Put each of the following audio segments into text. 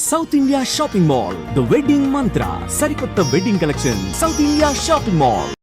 South India shopping mall, the wedding మంత్ర, సరికొత్త wedding collection, south India shopping mall.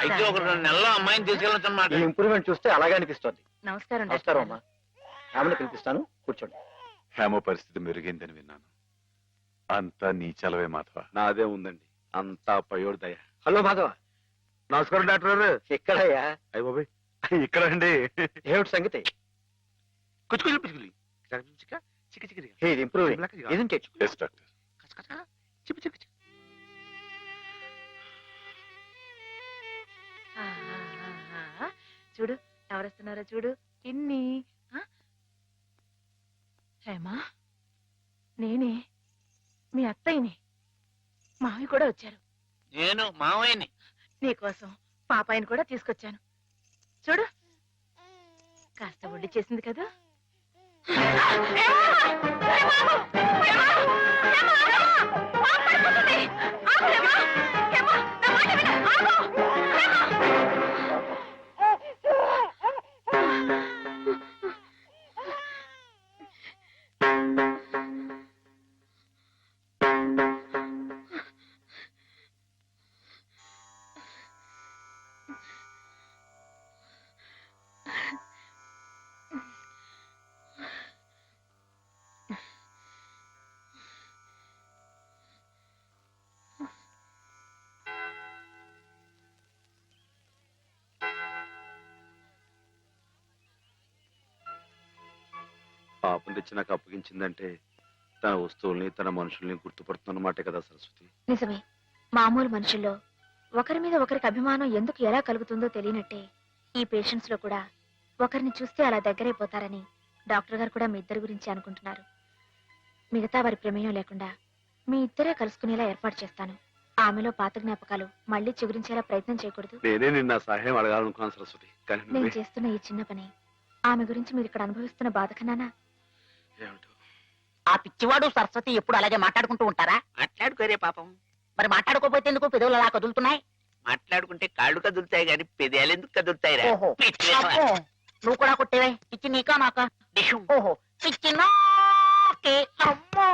అయితే ఒక 2 నెలల్లో అమ్మాయిని తీసుకెళ్ళొచ్చన్నమాట. ఈ ఇంప్రూవ్మెంట్ చూస్తే అలాగే అనిపిస్తోంది. నమస్కారం. నమస్కారం అమ్మా. ఆమెను పిలిపిస్తాను, కూర్చోండి. హేమ పరిస్థితి మెరుగైందని విన్నాను. అంతా నీ చలవే మాధవ. నాదే ఉందండి, అంతా పయోడు దయ. హలో మాధవ. నమస్కారం డాక్టర్ గారు. ఎక్కడయ్యా? అయ్య బాబాయ్, ఇక్కడ అండి. ఏమిటి సంగతి? ఇది ఇంప్రూవ్ ఇదంటే ఎస్ డాక్టర్. చూడు ఎవరొస్తున్నారో చూడు. ఇన్ని హేమా, నేనే మీ అత్తయ్యని. మావి కూడా వచ్చారు. నేను మావయ్యని. నీకోసం పాపాయిని కూడా తీసుకొచ్చాను. చూడు, కాస్త ఒళ్ళు చేసింది కదా. పాపం తెచ్చి నాకు అప్పగించిందంటే తన వస్తువుల్ని, తన మనుషుల్ని గుర్తుపడుతున్నమాటే కదా సరస్వతి. నిజమే. మామూలు మనుషుల్లో ఒకరి మీద ఒకరికి అభిమానం ఎందుకు ఎలా కలుగుతుందో తెలియనట్టే ఈ పేషెంట్స్ లో కూడా ఒకరిని చూస్తే అలా దగ్గరైపోతారని డాక్టర్ గారు కూడా మీ ఇద్దరి గురించి అనుకుంటున్నారు. మిగతా వారి ప్రమేయం లేకుండా మీ ఇద్దరే కలుసుకునేలా ఏర్పాటు చేస్తాను. ఆమెలో పాత జ్ఞాపకాలు మళ్ళీ చిగురించేలా ప్రయత్నం చేయకూడదు. నేనే నిన్న సహాయం అడగాలనుకున్నాను సరస్వతి, కానీ నేను చేస్తున్న ఈ చిన్న పని ఆమె గురించి మీరు ఇక్కడ అనుభవిస్తున్న బాధ కన్నానా? ఏమిటో. ఆ పిచ్చివాడు సరస్వతి ఎప్పుడు అలాగే మాట్లాడుకుంటూ ఉంటారా? మాట్లాడుకోరే పాపం. మరి మాట్లాడుకోపోతే ఎందుకు పెదవులు అలా కదులుతున్నాయి? మాట్లాడుకుంటే కాళ్ళు కదులుతాయి కానీ పెదాలు ఎందుకు కదులుతాయిరా? ఓహో. పిచ్చి వేషమా? అబ్బో, నువ్వు కూడా కొట్టేవే. పిచ్చి నీకా నాకా? ఓహో, పిచ్చి నాకే. అమ్మో.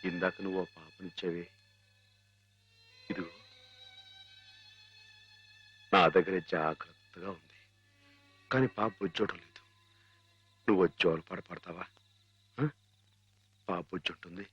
ఇందాక నువ్వు ఆ పాపనిచ్చేవి, ఇదిగో నా దగ్గరే జాగ్రత్తగా ఉంది. కానీ పాప బుజ్జోటం లేదు. నువ్వు వచ్చి పడతావా? పాప బుజ్జుంటుంది.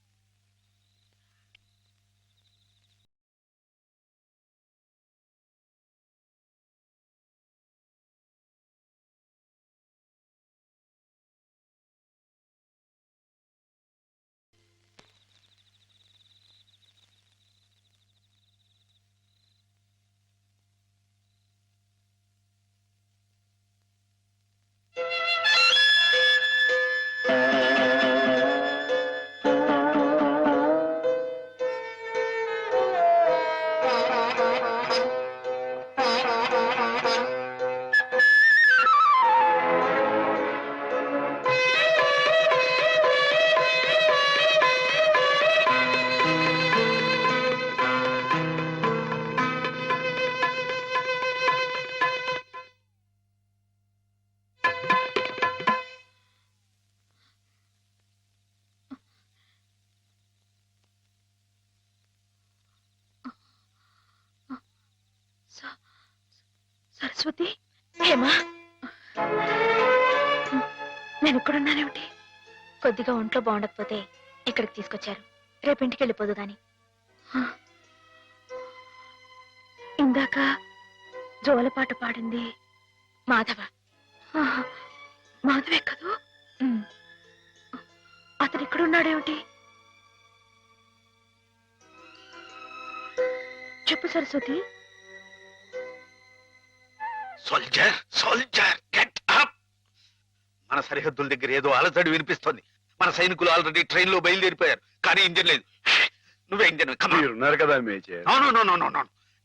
సరస్వతి, హేమా, నేను ఇక్కడున్నానేమిటి? కొద్దిగా ఒంట్లో బాగుండకపోతే ఇక్కడికి తీసుకొచ్చారు. రేపు ఇంటికి వెళ్ళిపోదు గాని. ఇందాక జోలపాట పాడింది మాధవ. ఆహా, మాధవే కదూ? అతను ఇక్కడున్నాడేమిటి? చెప్పు Saraswati. Soldier soldier get up. మన సరిహద్దుల దగ్గర ఏదో అలజడి వినిపిస్తోంది. మన సైనికులు ఆల్రెడీ ట్రైన్ లో బయలుదేరిపోయారు, కానీ ఇంజన్ లేదు. నువ్వే ఇంజన్. ఉన్నారు కదా మేజర్.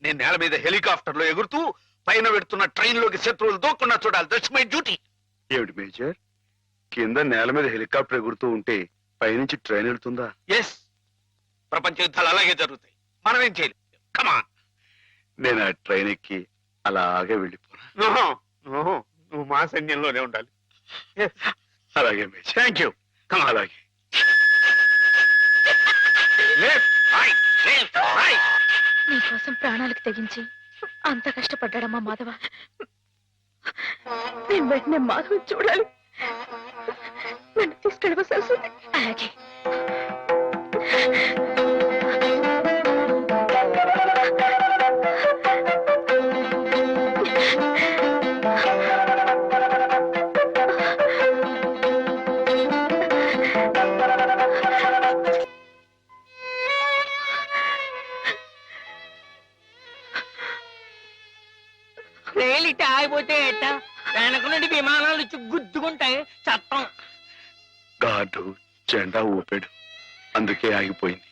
నేను నేల మీద హెలికాప్టర్ లో ఎగురుతూ పైన పెడుతున్న ట్రైన్ లోకి శత్రువులు దూకుండా చూడాలి. That's my duty. ఏమిటి మేజర్, కింద నేల మీద హెలికాప్టర్ ఎగురుతూ ఉంటే పైనుంచి ట్రైన్ వెళ్తుందా? ఎస్, ప్రపంచ యుద్ధాలు అలాగే జరుగుతాయి. మనం ఏం చేయలేం. కమాన్. నేను ఆ ట్రైన్ ఎక్కి అలాగే వెళ్ళిపోనా? నువ్వు మా సైన్యంలోనే ఉండాలి. అలాగే మేజర్. Thank you. కమాన్. అలాగే. నీకోసం ప్రాణాలకు తెగించి అంత కష్టపడ్డాడమ్మా మాధవ. నేను వెంటనే మాధవ చూడాలి. నన్ను తీసుకెళ్ళవ సరస్వతి. అలాగే. రైలు ఇట్ట ఆగిపోతే ఎట్ట? వెనక నుండి విమానాలు వచ్చి గుద్దుకుంటాయి. చట్టం. గార్డు జెండా ఊపాడు, అందుకే ఆగిపోయింది.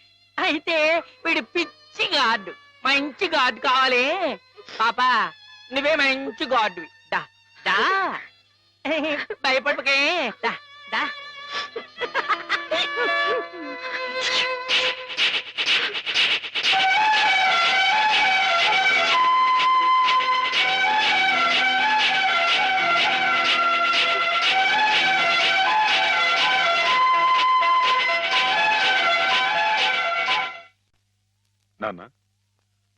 అయితే వీడు పిచ్చి గార్డు. మంచి గార్డు కావాలి. పాపా, నువ్వే మంచి గార్డువి. దా దా, భయపడకే. దా దా. నాన్న,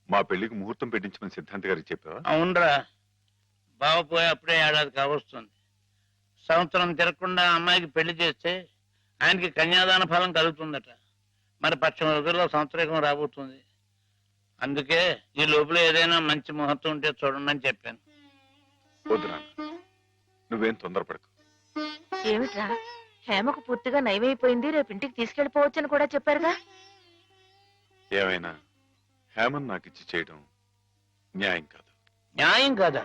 మా పెళ్లికి ముహూర్తం పెట్టించమని సిద్ధాంత్ గారికి చెప్పావా? అవునరా, బావ పోయి అప్పుడే ఏడాది కావస్తుంది. సంవత్సరం తిరగకుండా అమ్మాయికి పెళ్లి చేస్తే ఆయనకి కన్యాదాన ఫలం కలుగుతుందట. మరి పక్షం రోజుల్లో సంవత్సరం రాబోతుంది. అందుకే ఈ లోపల ఏదైనా మంచి ముహూర్తం ఉంటే చూడండి అని చెప్పాను. వద్దు నాన్న, నువ్వేం తొందరపడకు. ఏమిట్రా, హేమకు పూర్తిగా నయమైపోయింది, రేపు ఇంటికి తీసుకెళ్లిపోవచ్చని కూడా చెప్పారుగా. ఏమైనా హేమన్ నాకు ఇచ్చి చేయడం న్యాయం కాదు. న్యాయం కాదా?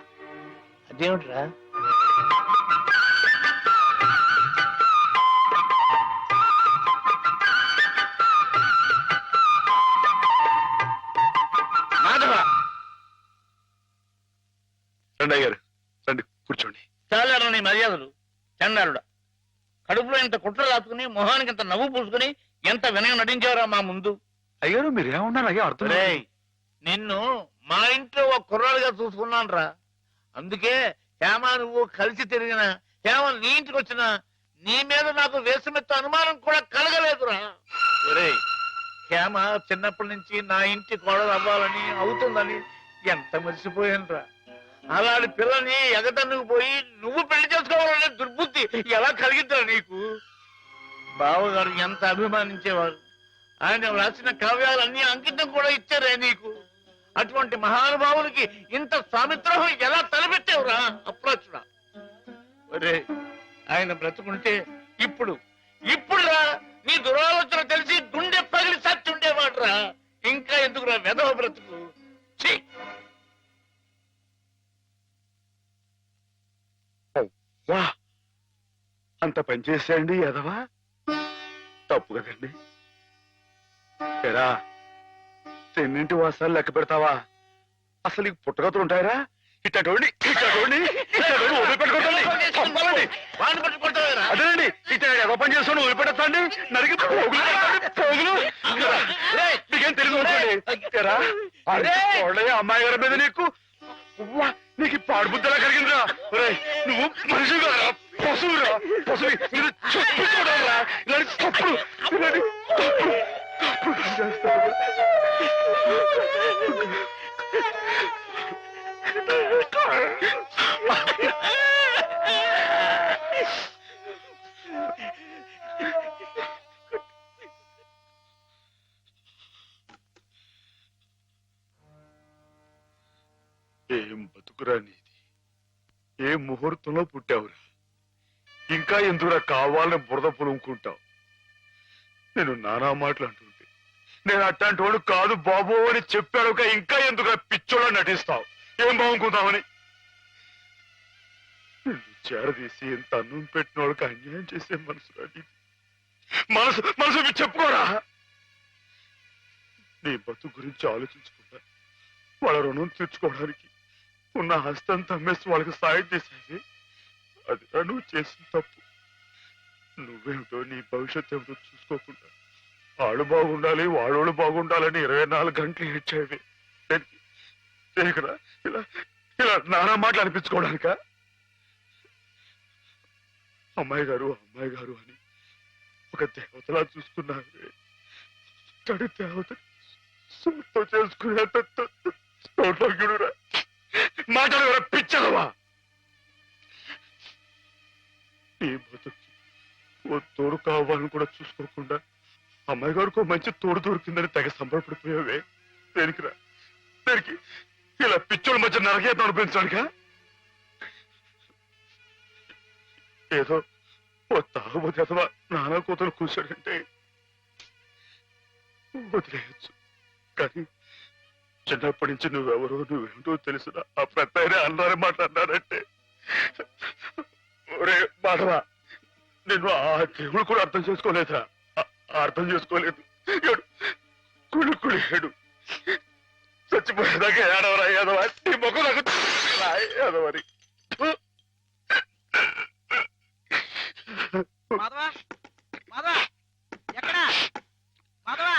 అదేమిట్రా? మాధవ, రండి అయ్యారు, రండి కూర్చోండి. చాలారా నీ మర్యాదలు. చండారుడా, కడుపులో ఇంత కుట్ర రాసుకుని మొహానికి ఇంత నవ్వు పూసుకుని ఎంత వినయం నటించావురా మా ముందు. అయ్యారు మీరు ఏమన్నారు అయ్యా అర్థం లేదు. రేయ్, నిన్ను మా ఇంట్లో ఒక కుర్రాడుగా చూసుకున్నాను రా. అందుకే హేమ నువ్వు కలిసి తిరిగిన, హేమ నీ ఇంటికి వచ్చిన నీ మీద నాకు వేసమెత్త అనుమానం కూడా కలగలేదురా. ఒరేయ్, హేమ చిన్నప్పటి నుంచి నా ఇంటి కోడలు అవ్వాలని అవుతుందని ఎంత మర్చిపోయాను రా. అలాంటి పిల్లని ఎగటన్నుకు పోయి నువ్వు పెళ్లి చేసుకోవాలనే దుర్బుద్ధి ఎలా కలిగిద్దా నీకు? బావగారు ఎంత అభిమానించేవారు. ఆయన రాసిన కావ్యాలన్నీ అంకితం కూడా ఇచ్చారే నీకు. అటువంటి మహానుభావులకి ఇంత స్వామిత్రహం ఎలా తలపెట్టావురా అప్రాచుడా? ఒరే, ఆయన బ్రతుకుంటే ఇప్పుడురా నీ దురాలోచన తెలిసి గుండె పగిలి సచ్చుండేవాడు రా. ఇంకా ఎందుకురా వెధవ బ్రతుకు? ఛీ! వా, అంత పని చేశాండి ఎదవా, తప్పు కదండి. ఎరా, తెన్నింటి వాసాలు లెక్క పెడతావా? అసలు ఈ పుట్టగతులు ఉంటాయరా? ఇట్టండి అదేనండి, ఇట్లా ఎవ పని చేస్తాను వదిలిపెడతాండి, నరికి పోగులు. నీకేం తెలుగు అమ్మాయి గారి మీద నీకు నీకు పాడు బుద్ధలా కలిగిందిరా. నువ్వు మనిషిగా పశువురా, పశువు. మీరు చెప్పుకోవడంరా ఇలాంటి తప్పుడు చేస్తారు. ఏం బతుకురా నీది, ఏ ముహూర్తంలో పుట్టావురా? ఇంకా ఎందుకురా కావాలని బురద పులుముకుంటావు? నేను నానా మాటలు అంటుంటే నేను అట్లాంటి వాడు కాదు బాబు అని చెప్పాడు, ఇంకా ఎందుకురా పిచ్చోళ్ళ నటిస్తావు? ఏం బాగుంకుందామని నిన్ను చేరదీసి ఎంత అన్నం పెట్టిన వాళ్ళకి అన్యాయం చేసే మనసురా నీది. మనసు మనసు చెప్పుకోరా. నీ బతుకు గురించి ఆలోచించకుండా వాళ్ళ రుణం తీర్చుకోవడానికి ఉన్న హస్తం తమ్మేసి వాళ్ళకి సాయం చేసేది అది నువ్వు చేసిన తప్పు. నువ్వేమిటో నీ భవిష్యత్తు ఏమిటో చూసుకోకుండా వాళ్ళు బాగుండాలి వాళ్ళోళ్ళు బాగుండాలని 24 గంటలు ఏడ్చేవి. దేనికరా ఇలా ఇలా నానా మాటలు అనిపించుకోవడానిక? అమ్మాయి గారు అని ఒక దేవతలా చూసుకున్నావే, తడి దేవత సొంత చేసుకునేంత సౌభాగ్యుడురా. మాటలు పిచ్చలవా? నీ బతుకి ఓ తోడు కావాలని కూడా చూసుకోకుండా అమ్మాయి గారికి మంచి తోడు దొరికిందని తెగ సంబరపడిపోయావే. దేనికిరా? దేనికి ఇలా పిచ్చోళ్ళ మధ్య నరకేతం అనిపించడానిక? ఏదో ఓ తాగుబోతే అథవా నానా కూతురు కూర్చోడంటే వదిలేయచ్చు, కానీ చిన్నప్పటి నుంచి నువ్వెవరో నువ్వేంటో తెలుసునా? ఆ పెద్ద అన్నారే మాట అన్నారంటే ఒరే మాధవా, నిన్ను ఆ దేవుడు కూడా అర్థం చేసుకోలేదురా. అర్థం చేసుకోలేదు. కుళ్ళు ఏడు చచ్చిపోయేదాకా ఏడవరా ఏదవా? నీ ముఖం నాకు ఏదవని. మాధవా మాధవా ఎక్కడా మాధవా